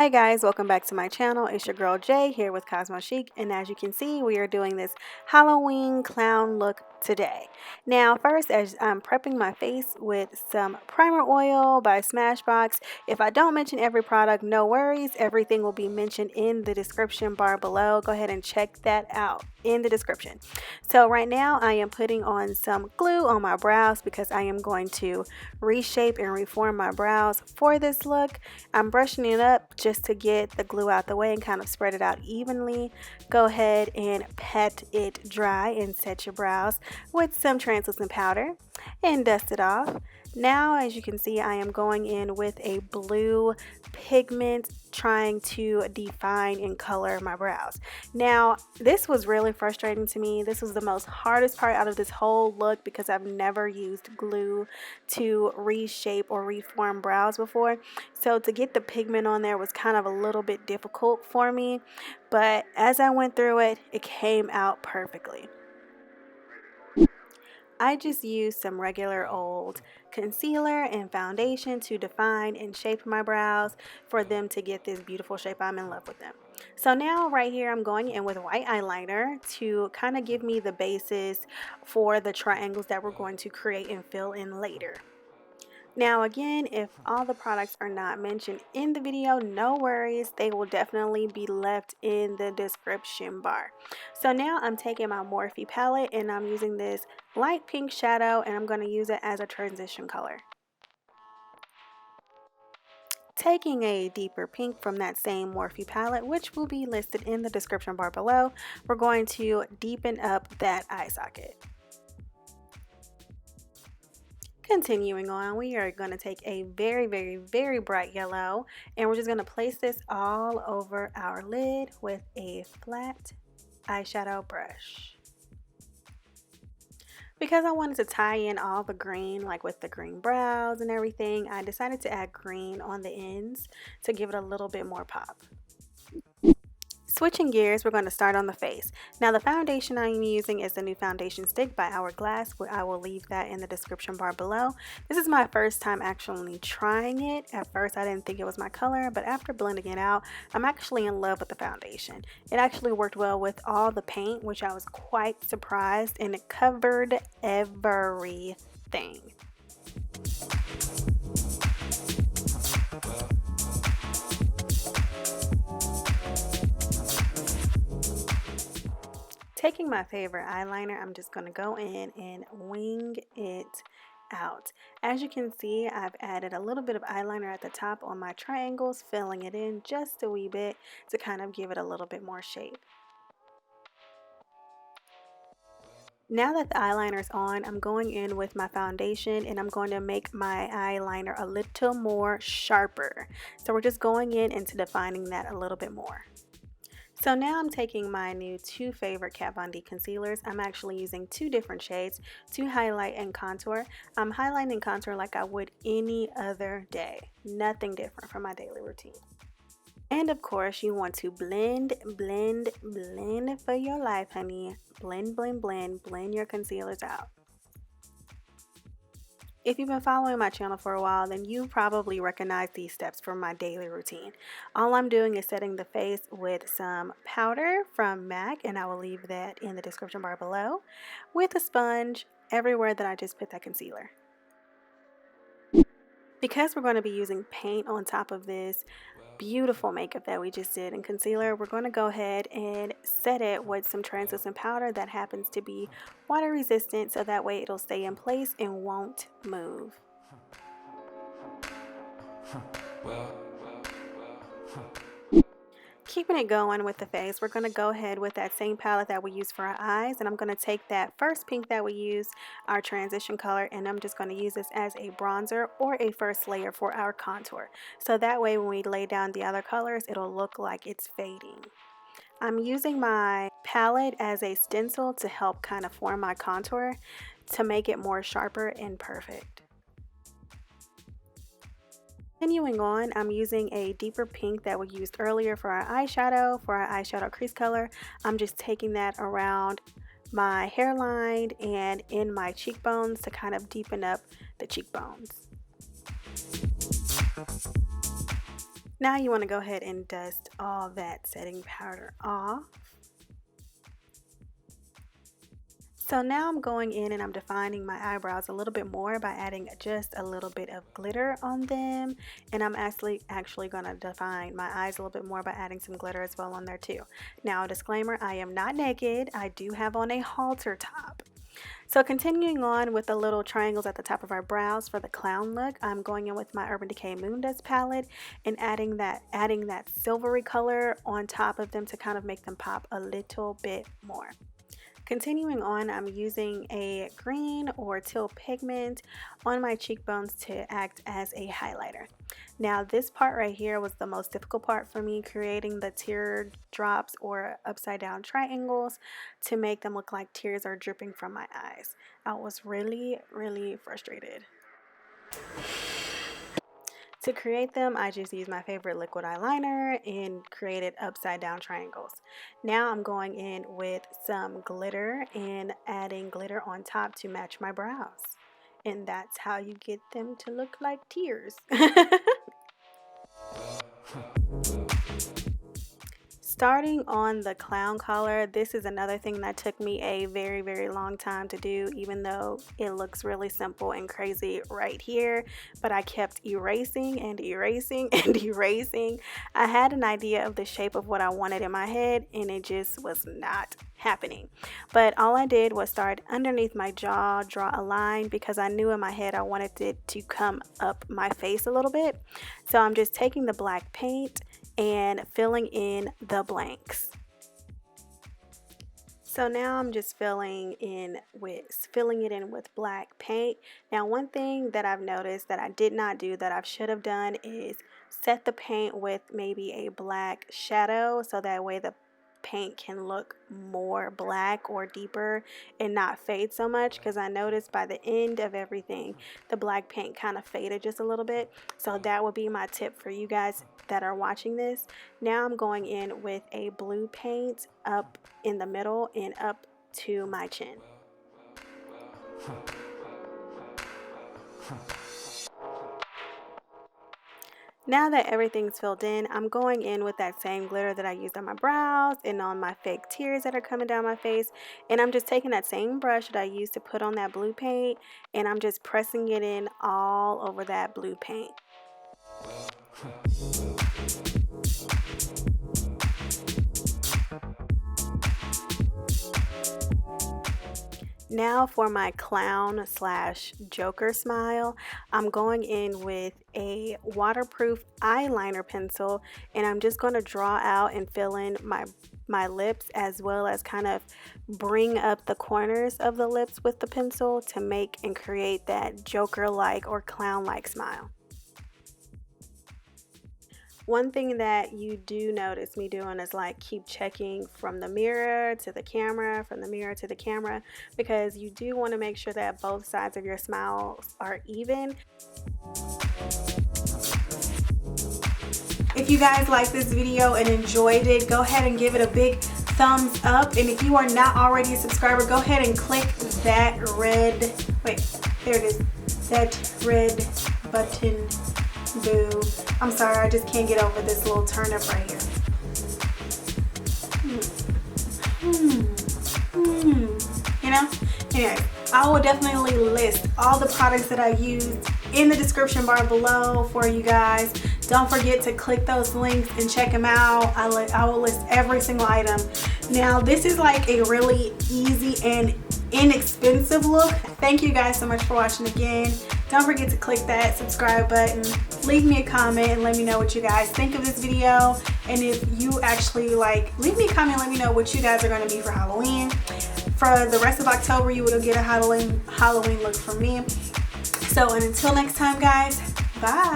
Hi guys, welcome back to my channel. It's your girl Jay here with Cosmo Chic, and as you can see, we are doing this Halloween clown look today. Now first, as I'm prepping my face with some primer oil by Smashbox. If I don't mention every product, no worries, everything will be mentioned in the description bar below. Go ahead and check that out in the description. So right now I am putting on some glue on my brows because I am going to reshape and reform my brows for this look. I'm brushing it up just to get the glue out the way and kind of spread it out evenly. Go ahead and pat it dry and set your brows with some translucent powder and dust it off. Now, as you can see, I am going in with a blue pigment trying to define and color my brows. Now, this was really frustrating to me. This was the most hardest part out of this whole look because I've never used glue to reshape or reform brows before. So to get the pigment on there was kind of a little bit difficult for me, but as I went through it, it came out perfectly. I just used some regular old concealer and foundation to define and shape my brows for them to get this beautiful shape. I'm in love with them. So now right here I'm going in with white eyeliner to kind of give me the basis for the triangles that we're going to create and fill in later. Now again, if all the products are not mentioned in the video, no worries, they will definitely be left in the description bar. So now I'm taking my Morphe palette and I'm using this light pink shadow and I'm going to use it as a transition color. Taking a deeper pink from that same Morphe palette, which will be listed in the description bar below, we're going to deepen up that eye socket. Continuing on, we are going to take a very bright yellow and we're just going to place this all over our lid with a flat eyeshadow brush. Because I wanted to tie in all the green, like with the green brows and everything, I decided to add green on the ends to give it a little bit more pop. Switching gears, we're going to start on the face. Now the foundation I'm using is the new foundation stick by Hourglass. I will leave that in the description bar below. This is my first time actually trying it. At first I didn't think it was my color, but after blending it out, I'm actually in love with the foundation. It actually worked well with all the paint, which I was quite surprised, and it covered everything. Taking my favorite eyeliner, I'm just going to go in and wing it out. As you can see, I've added a little bit of eyeliner at the top on my triangles, filling it in just a wee bit to kind of give it a little bit more shape. Now that the eyeliner is on, I'm going in with my foundation and I'm going to make my eyeliner a little more sharper. So we're just going in into defining that a little bit more. So now I'm taking my new two favorite Kat Von D concealers. I'm actually using two different shades to highlight and contour. I'm highlighting and contour like I would any other day. Nothing different from my daily routine. And of course, you want to blend for your life, honey. Blend your concealers out. If you've been following my channel for a while, then you probably recognize these steps from my daily routine. All I'm doing is setting the face with some powder from MAC, and I will leave that in the description bar below, with a sponge everywhere that I just put that concealer. Because we're going to be using paint on top of this beautiful makeup that we just did in concealer, we're going to go ahead and set it with some translucent powder that happens to be water resistant, so that way it'll stay in place and won't move. Keeping it going with the face, we're going to go ahead with that same palette that we used for our eyes, and I'm going to take that first pink that we used, our transition color, and I'm just going to use this as a bronzer or a first layer for our contour. So that way when we lay down the other colors, it'll look like it's fading. I'm using my palette as a stencil to help kind of form my contour to make it more sharper and perfect. Continuing on, I'm using a deeper pink that we used earlier for our eyeshadow crease color. I'm just taking that around my hairline and in my cheekbones to kind of deepen up the cheekbones. Now you want to go ahead and dust all that setting powder off. So now I'm going in and I'm defining my eyebrows a little bit more by adding just a little bit of glitter on them. And I'm actually going to define my eyes a little bit more by adding some glitter as well on there too. Now, a disclaimer, I am not naked. I do have on a halter top. So continuing on with the little triangles at the top of our brows for the clown look, I'm going in with my Urban Decay Moon Dust palette and adding that silvery color on top of them to kind of make them pop a little bit more. Continuing on, I'm using a green or teal pigment on my cheekbones to act as a highlighter. Now this part right here was the most difficult part for me, creating the tear drops or upside down triangles to make them look like tears are dripping from my eyes. I was really frustrated. To create them, I just used my favorite liquid eyeliner and created upside down triangles. Now I'm going in with some glitter and adding glitter on top to match my brows. And that's how you get them to look like tears. Starting on the clown collar, this is another thing that took me a very long time to do, even though it looks really simple and crazy right here, but I kept erasing and erasing and erasing. I had an idea of the shape of what I wanted in my head and it just was not happening. But all I did was start underneath my jaw, draw a line, because I knew in my head I wanted it to come up my face a little bit. So I'm just taking the black paint and filling in the blanks. So now I'm just filling it in with black paint. Now one thing that I've noticed that I did not do that I should have done is set the paint with maybe a black shadow, so that way the paint can look more black or deeper and not fade so much, because I noticed by the end of everything the black paint kind of faded just a little bit. So that would be my tip for you guys that are watching this. Now I'm going in with a blue paint up in the middle and up to my chin. Now that everything's filled in, I'm going in with that same glitter that I used on my brows and on my fake tears that are coming down my face. And I'm just taking that same brush that I used to put on that blue paint and I'm just pressing it in all over that blue paint. Now for my clown slash Joker smile, I'm going in with a waterproof eyeliner pencil and I'm just going to draw out and fill in my lips, as well as kind of bring up the corners of the lips with the pencil to make and create that Joker-like or clown-like smile. One thing that you do notice me doing is like keep checking from the mirror to the camera, from the mirror to the camera, because you do want to make sure that both sides of your smiles are even. If you guys liked this video and enjoyed it, go ahead and give it a big thumbs up. And if you are not already a subscriber, go ahead and click that red, there it is, that red button. Boo. I'm sorry, I just can't get over this little turnip right here. You know? Anyway, I will definitely list all the products that I used in the description bar below for you guys. Don't forget to click those links and check them out. I will list every single item. Now, this is like a really easy and inexpensive look. Thank you guys so much for watching again. Don't forget to click that subscribe button. Leave me a comment and let me know what you guys think of this video. And if you actually leave me a comment and let me know what you guys are going to be for Halloween. For the rest of October, you will get a Halloween look from me. So, and until next time, guys, bye.